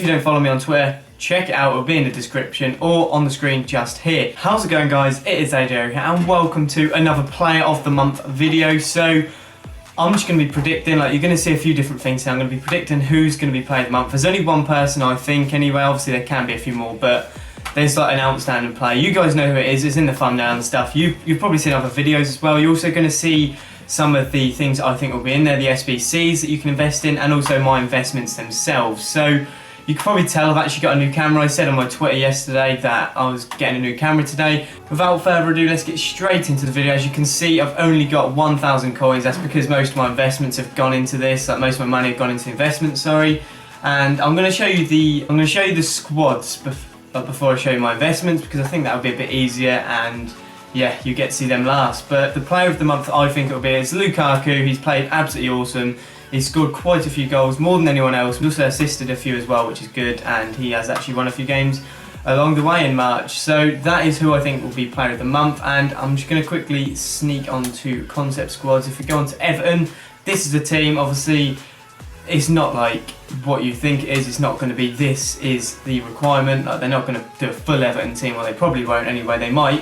you don't follow me on Twitter, check it out, it'll be in the description or on the screen just here. How's it going, guys? It is AJ here and welcome to another Player of the Month video. So I'm just going to be predicting, like, you're going to see a few different things here. I'm going to be predicting who's going to be Player of the Month. There's only one person, I think, anyway. Obviously there can be a few more, but there's like an outstanding player. You guys know who it is, it's in the thumbnail and stuff. You've probably seen other videos as well. You're also going to see some of the things that I think will be in there, the SBCs that you can invest in, and also my investments themselves. So you can probably tell I've actually got a new camera. I said on my Twitter yesterday that I was getting a new camera today. Without further ado, let's get straight into the video. As you can see, I've only got 1,000 coins. That's because most of my investments have gone into this. Like, most of my money have gone into investments, sorry. And I'm going to show you the squads before I show you my investments, because I think that would be a bit easier, and yeah, you get to see them last. But the Player of the Month I think it will be is Lukaku. He's played absolutely awesome. He's scored quite a few goals, more than anyone else. He's also assisted a few as well, which is good, and he has actually won a few games along the way in March. So that is who I think will be Player of the Month, and I'm just going to quickly sneak onto concept squads. If we go on to Everton, this is the team. Obviously, it's not like what you think it is. It's not going to be this is the requirement. Like, they're not going to do a full Everton team, well, they probably won't anyway, they might.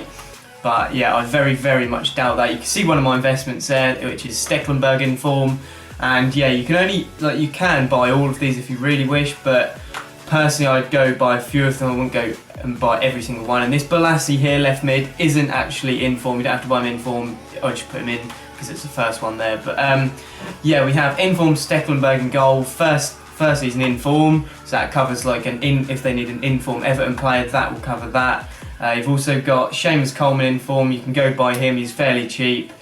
But yeah, I very, very much doubt that. You can see one of my investments there, which is Stecklenburg in form. And yeah, you can only, like, you can buy all of these if you really wish, but personally I'd go buy a few of them. I wouldn't go and buy every single one. And this Balassi here, left mid, isn't actually in form. You don't have to buy him in form. I just put him in because it's the first one there. But yeah, we have in form Stecklenburg in goal. First season in form, so that covers like if they need an in form Everton player, that will cover that. You've also got Seamus Coleman in form. You can go buy him. He's fairly cheap.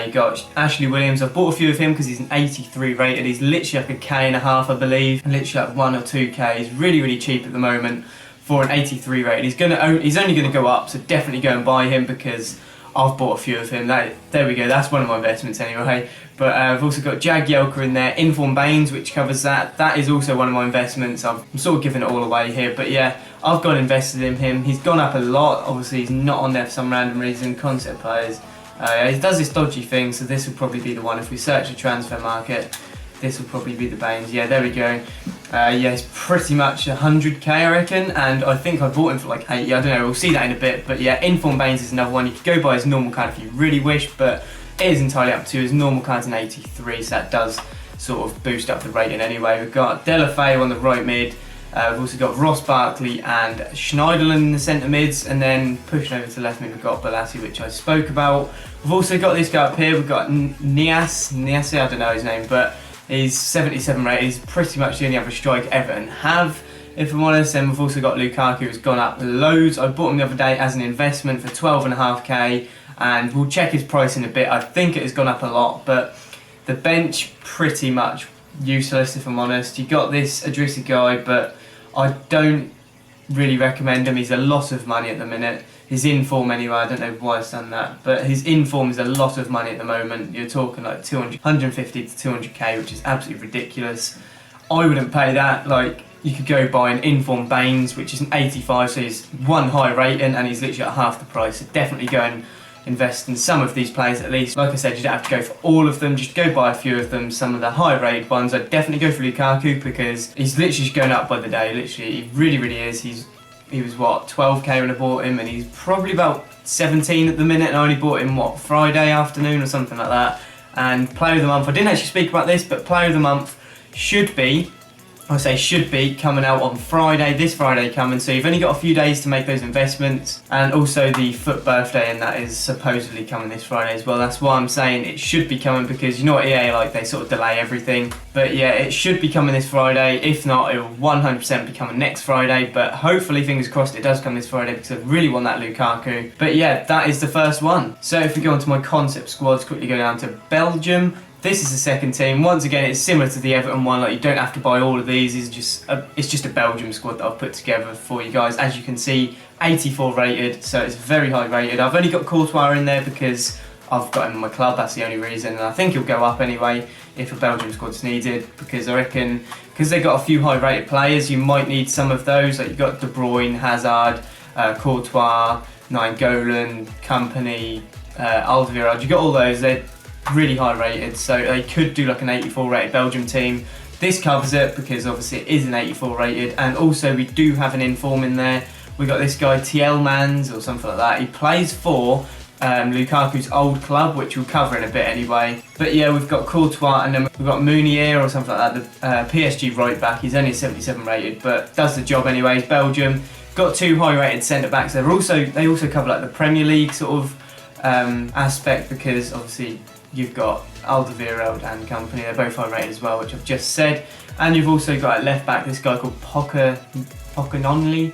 You've got Ashley Williams. I've bought a few of him because he's an 83 rated. He's literally like a K&a half, I believe. Literally like 1 or 2K. He's really, really cheap at the moment for an 83 rated. He's only going to go up, so definitely go and buy him because I've bought a few of him. There we go. That's one of my investments anyway. But I've also got Jagielka in there. Inform Baines, which covers that. That is also one of my investments. I'm sort of giving it all away here. But yeah, I've got invested in him. He's gone up a lot. Obviously, he's not on there for some random reason. Concept players. He does this dodgy thing, so this will probably be the one. If we search the transfer market, this will probably be the Baines. Yeah, there we go. Yeah, it's pretty much 100k, I reckon, and I think I bought him for like 80. I don't know, we'll see that in a bit. But yeah, Inform Baines is another one. You could go buy his normal card if you really wish, but it is entirely up to you. His normal card's an 83, so that does sort of boost up the rating anyway. We've got Delafeu on the right mid. We've also got Ross Barkley and Schneiderlin in the centre mids, and then pushing over to the left mid we've got Balassi, which I spoke about. We've also got this guy up here, we've got Niasse, I don't know his name, but he's 77 rated. He's pretty much the only other striker Everton have, if I'm honest. And we've also got Lukaku, who's gone up loads. I bought him the other day as an investment for 12.5k, and we'll check his price in a bit. I think it has gone up a lot, but the bench pretty much useless, if I'm honest. You got this Adrissa guy, but I don't really recommend him. He's a lot of money at the minute. He's in form anyway. I don't know why I've done that, but his in form is a lot of money at the moment. You're talking like 150 to 200k, which is absolutely ridiculous. I wouldn't pay that. Like, you could go buy an in-form Baines, which is an 85, so he's one high rating and he's literally at half the price. So definitely go and invest in some of these players at least. Like I said, you don't have to go for all of them, just go buy a few of them. Some of the high rated ones, I'd definitely go for Lukaku because he's literally just going up by the day. Literally, he really, really is. He was what, 12k when I bought him, and he's probably about 17 at the minute, and I only bought him what, Friday afternoon or something like that. And Player of the Month, I didn't actually speak about this, but Player of the Month should be coming out on Friday, this Friday coming, so you've only got a few days to make those investments. And also the FUT birthday, and that is supposedly coming this Friday as well. That's why I'm saying it should be coming, because you know what EA like, they sort of delay everything. But yeah, it should be coming this Friday. If not, it will 100% be coming next Friday, but hopefully, fingers crossed, it does come this Friday because I really want that Lukaku. But yeah, that is the first one. So if we go onto my concept squads, quickly go down to Belgium. This is the second team. Once again, it's similar to the Everton one. Like, you don't have to buy all of these. It's just a Belgium squad that I've put together for you guys. As you can see, 84 rated, so it's very high rated. I've only got Courtois in there because I've got him in my club. That's the only reason, and I think he'll go up anyway if a Belgium squad's needed, because I reckon because they've got a few high rated players, you might need some of those. Like, you've got De Bruyne, Hazard, Courtois, Nainggolan, Company, Alderweireld. You've got all those. They're really high rated, so they could do like an 84 rated Belgium team. this covers it because obviously it is an 84 rated, and also we do have an inform in there. We got this guy Tielmans or something like that. He plays for Lukaku's old club, which we'll cover in a bit anyway. But yeah, we've got Courtois, and then we've got Meunier or something like that, the PSG right back. He's only 77 rated, but does the job anyways. Belgium got 2 high rated centre backs. They also cover like the Premier League sort of aspect, because obviously you've got Alderweireld and company. They're both high rated as well, which I've just said. And you've also got at left back this guy called Pocanoli,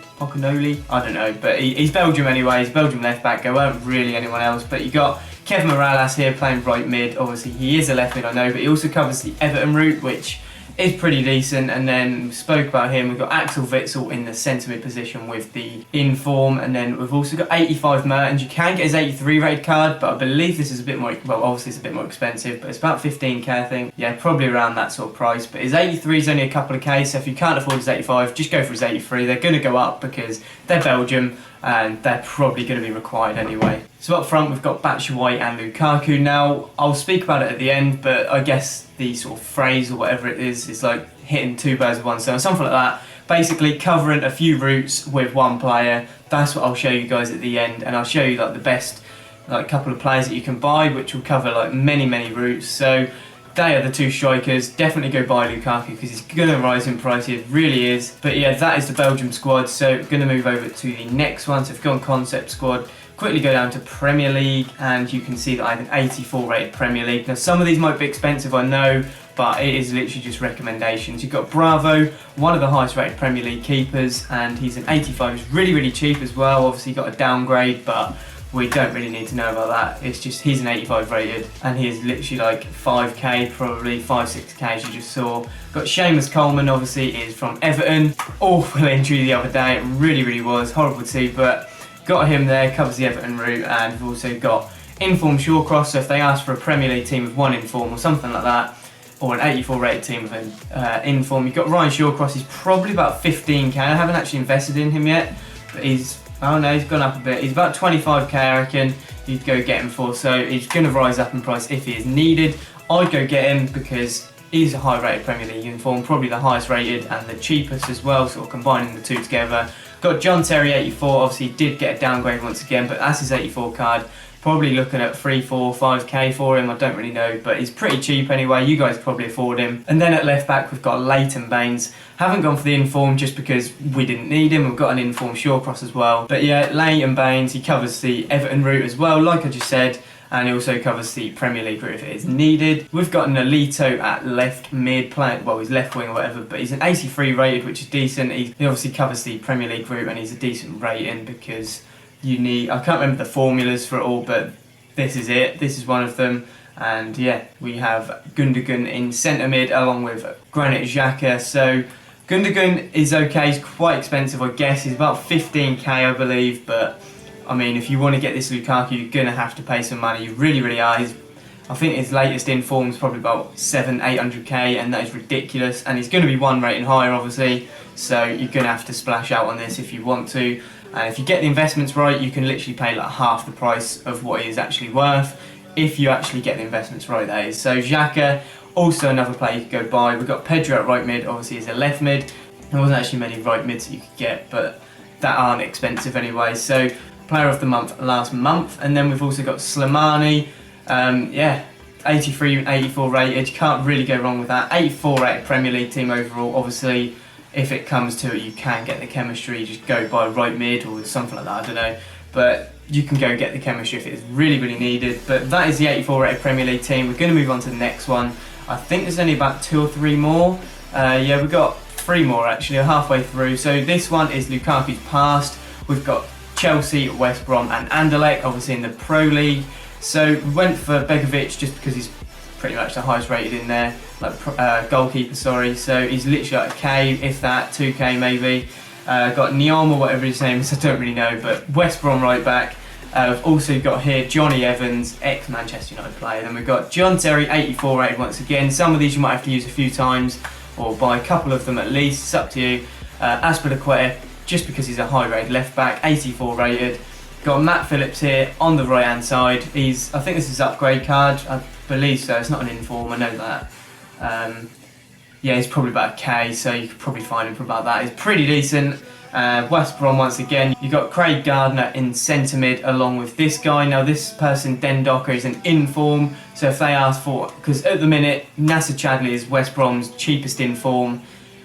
I don't know, but he's Belgium anyway. He's Belgium left back. There weren't really anyone else, but you got Kevin Morales here playing right mid. Obviously he is a left mid, I know, but he also covers the Everton route, which is pretty decent. And then we spoke about him. We've got Axel Witsel in the centre mid position with the inform, and then we've also got 85 Mertens. You can get his 83 rated card, but I believe this is a bit more, well, obviously it's a bit more expensive, but it's about 15k I think. Yeah, probably around that sort of price. But his 83 is only a couple of k, so if you can't afford his 85, just go for his 83. They're going to go up because they're Belgium, and they're probably going to be required anyway. So up front we've got Batshuayi and Lukaku. Now I'll speak about it at the end, but I guess the sort of phrase or whatever it is like hitting 2 birds with one stone, something like that. Basically covering a few routes with one player. That's what I'll show you guys at the end, and I'll show you like the best like couple of players that you can buy, which will cover like many routes. So they are the 2 strikers. Definitely go buy Lukaku because he's going to rise in price, he really is. But yeah, that is the Belgium squad. So we're going to move over to the next one. So if you go on concept squad, quickly go down to Premier League, and you can see that I have an 84 rated Premier League. Now some of these might be expensive, I know, but it is literally just recommendations. You've got Bravo, one of the highest rated Premier League keepers, and he's an 85. He's really cheap as well. Obviously got a downgrade, but we don't really need to know about that. It's just he's an 85 rated, and he is literally like 5k, probably 5-6k as you just saw. Got Seamus Coleman, obviously is from Everton. Awful injury the other day, it really was horrible to see, but got him there, covers the Everton route. And we've also got Inform Shawcross, so if they ask for a Premier League team with 1 Inform or something like that, or an 84 rated team with an Inform, you've got Ryan Shawcross. He's probably about 15k. I haven't actually invested in him yet, but he's gone up a bit. He's about 25k I reckon you'd go get him for, so he's going to rise up in price if he is needed. I'd go get him because he's a high rated Premier League inform, probably the highest rated and the cheapest as well, sort of combining the 2 together. Got John Terry 84, obviously he did get a downgrade once again, but that's his 84 card. Probably looking at 3, 4, 5k for him, I don't really know, but he's pretty cheap anyway. You guys probably afford him. And then at left back we've got Leighton Baines. Haven't gone for the inform just because we didn't need him. We've got an inform Shawcross as well. But yeah, Leighton Baines, he covers the Everton route as well, like I just said, and he also covers the Premier League route if it is needed. We've got an Alito at left mid, playing, well, he's left wing or whatever, but he's an 83 rated, which is decent. He obviously covers the Premier League route, and he's a decent rating because you need, I can't remember the formulas for it all, but this is it. This is one of them. And yeah, we have Gundogan in centre mid along with Granit Xhaka. So Gundogan is okay, he's quite expensive I guess. He's about 15k I believe, but I mean if you want to get this Lukaku you're going to have to pay some money. You really are. I think his latest inform is probably about 700-800k, and that is ridiculous. And he's going to be 1 rating higher obviously, so you're going to have to splash out on this if you want to. And if you get the investments right, you can literally pay like half the price of what he is actually worth, if you actually get the investments right, that is. So Xhaka, also another player you could go buy. We've got Pedro at right mid, obviously he's a left mid. There wasn't actually many right mids that you could get, but that aren't expensive anyway. So player of the month last month. And then we've also got Slimani, yeah, 83, 84 rated, you can't really go wrong with that. 84 rated Premier League team overall, obviously. If it comes to it, you can get the chemistry, you just go by right mid or something like that, I don't know. But you can go get the chemistry if it is really needed. But that is the 84 rated Premier League team. We're going to move on to the next one. I think there's only about 2 or 3 more. Yeah, we've got 3 more actually, we're halfway through. So this one is Lukaku's past. We've got Chelsea, West Brom and Anderlecht, obviously in the Pro League. So we went for Begovic just because he's pretty much the highest rated in there, like goalkeeper, sorry. So he's literally like a K, if that, 2k maybe. Got Niom or whatever his name is, I don't really know, but West Brom right back. We've also got here Johnny Evans, ex-Manchester United player. Then we've got John Terry, 84 rated once again. Some of these you might have to use a few times, or buy a couple of them at least, it's up to you. Azpilicueta, just because he's a high rated left back, 84 rated. Got Matt Phillips here on the right hand side. I think this is upgrade card, I believe so, it's not an inform, I know that. Yeah, he's probably about a K, so you could probably find him for about that. He's pretty decent. West Brom once again. You've got Craig Gardner in centre mid along with this guy. Now this person, Den Docker, is an inform, so if they ask for, because at the minute Nasser Chadli is West Brom's cheapest inform,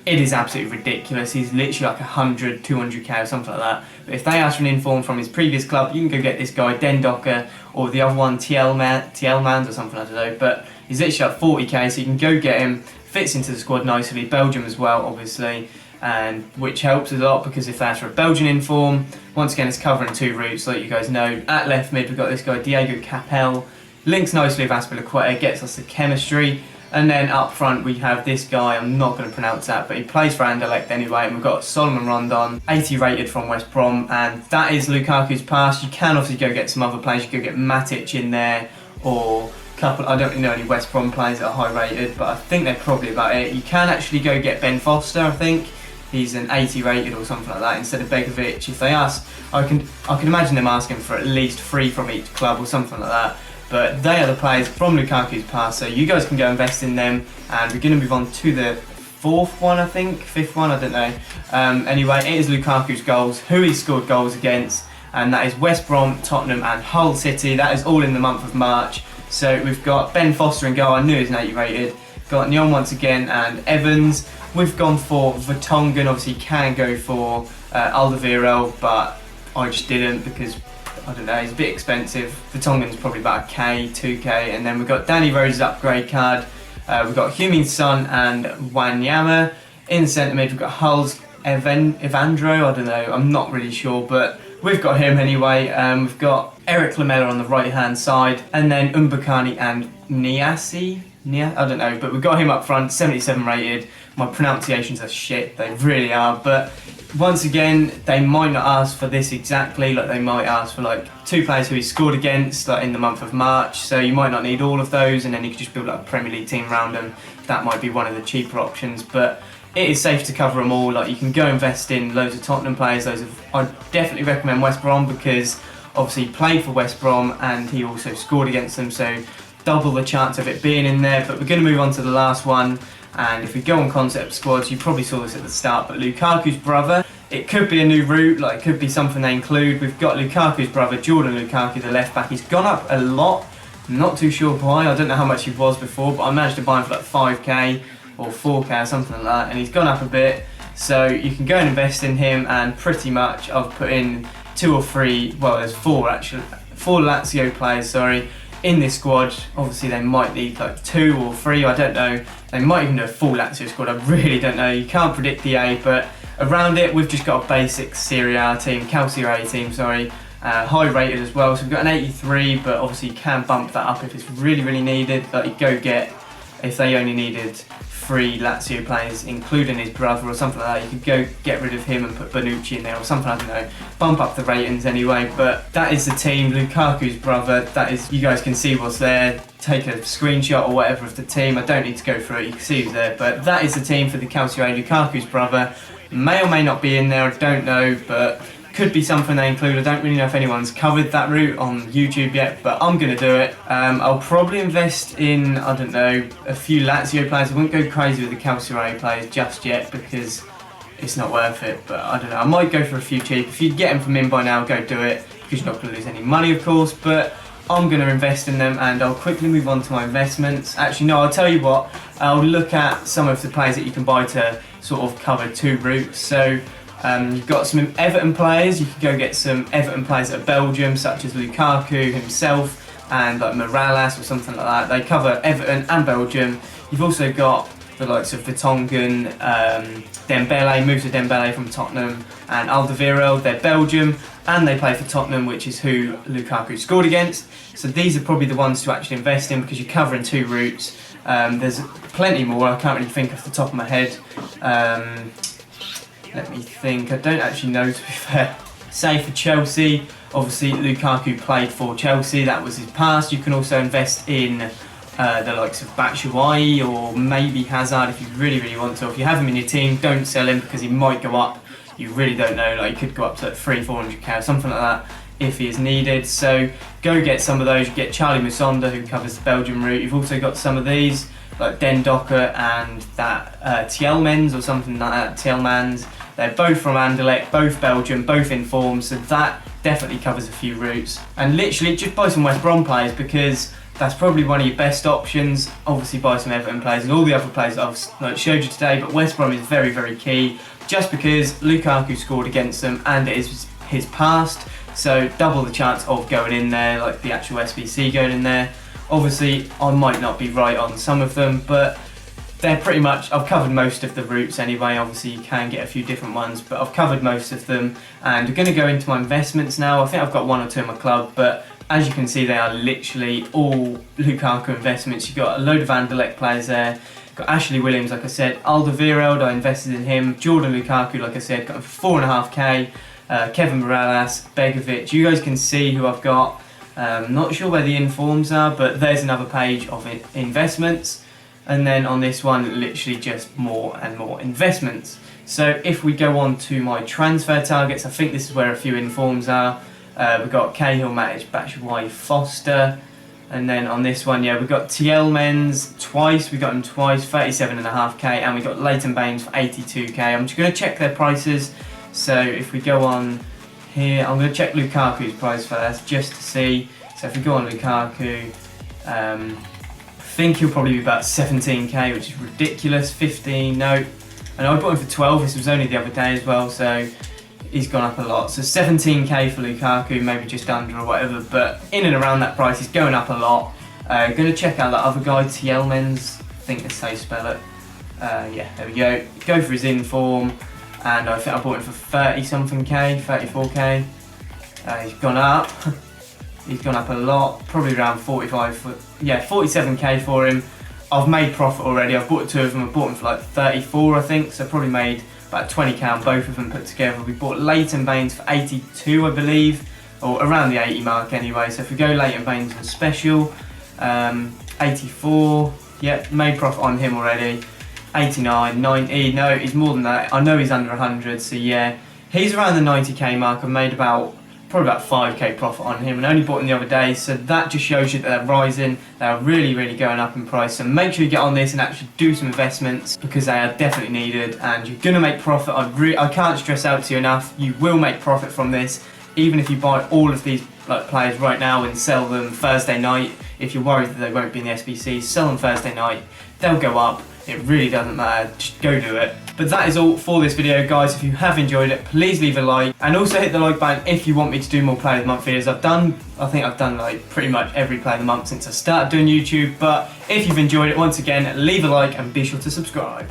it is absolutely ridiculous. He's literally like 100, 200k or something like that. But if they ask for an inform from his previous club, you can go get this guy, Den Docker, or the other one, TL Mans or something, I don't know. But he's literally like 40k, so you can go get him. Fits into the squad nicely. Belgium as well, obviously. And which helps a lot because if that's for a Belgian inform, once again it's covering two routes like you guys know. At left mid we've got this guy Diego Capel, links nicely with Azpilicueta, gets us the chemistry, and then up front we have this guy, I'm not going to pronounce that, but he plays for Anderlecht anyway, and we've got Solomon Rondon, 80 rated from West Brom, and that is Lukaku's pass. You can obviously go get some other players, you could go get Matic in there, or I don't really know any West Brom players that are high rated, but I think they're probably about it. You can actually go get Ben Foster, I think. He's an 80 rated or something like that instead of Begovic. If they ask, I can imagine them asking for at least 3 from each club or something like that. But they are the players from Lukaku's pass, so you guys can go invest in them. And we're going to move on to the 4th one, I think, 5th one, I don't know. Anyway, it is Lukaku's goals, who he scored goals against, and that is West Brom, Tottenham and Hull City. That is all in the month of March. So we've got Ben Foster in goal, I knew he was an 80 rated. Got Nyon once again and Evans. We've gone for Vertonghen, obviously you can go for Alderweireld, but I just didn't because, I don't know, he's a bit expensive. Vertonghen's probably about a K, 2k, and then we've got Danny Rose's upgrade card. We've got Heung-min Son and Wanyama. In the centre mid we've got Hull's Evandro, I don't know, I'm not really sure, but we've got him anyway. We've got Eric Lamela on the right hand side, and then Mbakani and Niassi. I don't know, but we've got him up front, 77 rated. My pronunciations are shit, they really are, but once again, they might not ask for this exactly, like they might ask for like 2 players who he scored against like in the month of March, so you might not need all of those, and then you could just build like a Premier League team around them. That might be one of the cheaper options, but it is safe to cover them all. Like you can go invest in loads of Tottenham players. I'd definitely recommend West Brom because obviously he played for West Brom and he also scored against them, so double the chance of it being in there. But we're going to move on to the last one, and if we go on concept squads, you probably saw this at the start, but Lukaku's brother, it could be a new route, like it could be something they include. We've got Lukaku's brother, Jordan Lukaku, the left back. He's gone up a lot, not too sure why, I don't know how much he was before, but I managed to buy him for like 5k or 4k or something like that, and he's gone up a bit, so you can go and invest in him. And pretty much I've put in 2 or 3, well there's 4 actually, 4 Lazio players, in this squad. Obviously they might need like 2 or 3, I don't know. They might even do a full Lazio squad, I really don't know. You can't predict the A, but around it we've just got a basic Serie A team, Calcio A team, high rated as well. So we've got an 83, but obviously you can bump that up if it's really, really needed. Like you go get, if they only needed 3 Lazio players, including his brother or something like that, you could go get rid of him and put Bonucci in there or something, I don't know, bump up the ratings anyway. But that is the team, Lukaku's brother, that is, you guys can see what's there, take a screenshot or whatever of the team, I don't need to go through it, you can see who's there, but that is the team for the Calcio A. Lukaku's brother may or may not be in there, I don't know, but could be something they include. I don't really know if anyone's covered that route on YouTube yet, but I'm going to do it. I'll probably invest in, I don't know, a few Lazio players. I wouldn't go crazy with the Calcio A players just yet because it's not worth it, but I don't know. I might go for a few cheap. If you get them from in by now, go do it because you're not going to lose any money, of course, but I'm going to invest in them, and I'll quickly move on to my investments. Actually, no, I'll tell you what, I'll look at some of the players that you can buy to sort of cover 2 routes. So you've got some Everton players. You could go get some Everton players at Belgium, such as Lukaku himself and like Morales or something like that. They cover Everton and Belgium. You've also got the likes of Vertonghen, Dembele, Moussa Dembele from Tottenham, and Alderweireld. They're Belgium and they play for Tottenham, which is who Lukaku scored against. So these are probably the ones to actually invest in because you're covering 2 routes. There's plenty more. I can't really think off the top of my head. Let me think, I don't actually know, to be fair. Say for Chelsea, obviously Lukaku played for Chelsea, that was his past. You can also invest in the likes of Batshuayi or maybe Hazard if you really, really want to. If you have him in your team, don't sell him because he might go up. You really don't know, like he could go up to like 300-400k or something like that if he is needed. So go get some of those. You get Charlie Musonda who covers the Belgium route. You've also got some of these. like Den Docker and that Tielmans or something like that, Tielmans. They're both from Anderlecht, both Belgium, both in form, so that definitely covers a few routes. And literally just buy some West Brom players, because that's probably one of your best options. Obviously buy some Everton players and all the other players that I've showed you today, but West Brom is very, very key, just because Lukaku scored against them and it is his past, so double the chance of going in there, like the actual SBC going in there. Obviously I might not be right on some of them, but they're pretty much, I've covered most of the routes anyway. Obviously you can get a few different ones, but I've covered most of them. And we're going to go into my investments now. I think I've got one or two in my club, but as you can see, they are literally all Lukaku investments. You've got a load of Anderlecht players there. Got Ashley Williams, like I said, Alderweireld, I invested in him. Jordan Lukaku, like I said, got him for 4.5k. Kevin Morales, Begovic. You guys can see who I've got. Not sure where the informs are, but there's another page of investments. And then on this one, literally just more and more investments. So if we go on to my transfer targets, I think this is where a few informs are. We've got Cahill, Matic, Batshuayi, Foster. And then on this one, yeah, we've got Tielmans twice. We got him twice, 37.5k. And we got Leighton Baines for 82k. I'm just going to check their prices. So if we go on here, I'm going to check Lukaku's price first, just to see. So if we go on Lukaku, I think he'll probably be about 17k, which is ridiculous. 15, no. And I bought him for 12, this was only the other day as well, so he's gone up a lot. So 17k for Lukaku, maybe just under or whatever, but in and around that price, he's going up a lot. Going to check out that other guy, Tielmans, I think that's how you spell it. Yeah, there we go. Go for his inform, and I think I bought him for 30 something k, 34k. He's gone up. He's gone up a lot, probably around 47k for him. I've made profit already. I've bought two of them. I bought them for like 34, I think, so probably made about 20k on both of them put together. We bought Leighton Baines for 82, I believe, or around the 80 mark anyway. So if we go Leighton Baines on special, 84, yep, made profit on him already. 89, 90, no, he's more than that. I know he's under 100, so yeah, he's around the 90k mark. I've made probably about 5k profit on him, and only bought him the other day, so that just shows you that they're rising. They're really, really going up in price, so make sure you get on this and actually do some investments, because they are definitely needed and you're going to make profit. I can't stress out to you enough, you will make profit from this, even if you buy all of these players right now and sell them Thursday night. If you're worried that they won't be in the SBC, sell them Thursday night, they'll go up. It really doesn't matter, just go do it. But that is all for this video, guys. If you have enjoyed it, please leave a like, and also hit the like button if you want me to do more Player of the Month videos. I think I've done like pretty much every Player of the Month since I started doing YouTube, but if you've enjoyed it, once again, leave a like and be sure to subscribe.